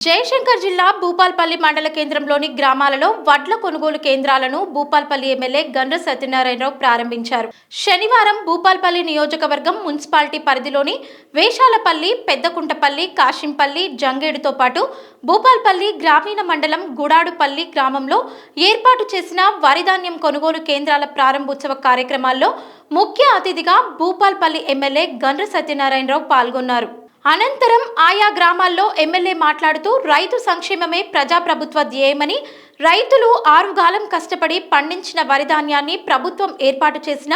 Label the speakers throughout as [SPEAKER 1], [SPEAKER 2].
[SPEAKER 1] జయశంకర్ జిల్లా భూపాల్పల్లి మండల కేంద్రంలోని గ్రామాలలో వడ్ల కొనుగోలు కేంద్రాలను భూపాల్పల్లి ఎమ్మెల్యే గండ్ర సత్యనారాయణరావు ప్రారంభించారు. శనివారం భూపాల్పల్లి నియోజకవర్గం మున్సిపాలిటీ పరిధిలోని వేషాలపల్లి, పెద్దకుంటపల్లి, కాశింపల్లి, జంగేడుతో పాటు భూపాల్పల్లి గ్రామీణ మండలం గుడాడుపల్లి గ్రామంలో ఏర్పాటు చేసిన వరిధాన్యం కొనుగోలు కేంద్రాల ప్రారంభోత్సవ కార్యక్రమాల్లో ముఖ్య అతిథిగా భూపాల్పల్లి ఎమ్మెల్యే గండ్ర సత్యనారాయణరావు పాల్గొన్నారు. అనంతరం ఆయా గ్రామాల్లో ఎమ్మెల్యే మాట్లాడుతూ రైతు సంక్షేమమే ప్రజాప్రభుత్వ ధ్యేయమని, రైతులు ఆరుగాలం కష్టపడి పండించిన వరి ధాన్యాన్ని ప్రభుత్వం ఏర్పాటు చేసిన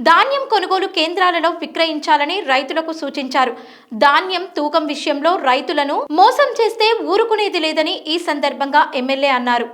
[SPEAKER 1] ధాన్యం కొనుగోలు కేంద్రాలలో విక్రయించాలని రైతులకు సూచించారు. ధాన్యం తూకం విషయంలో రైతులను మోసం చేస్తే ఊరుకునేది లేదని ఈ సందర్భంగా ఎమ్మెల్యే అన్నారు.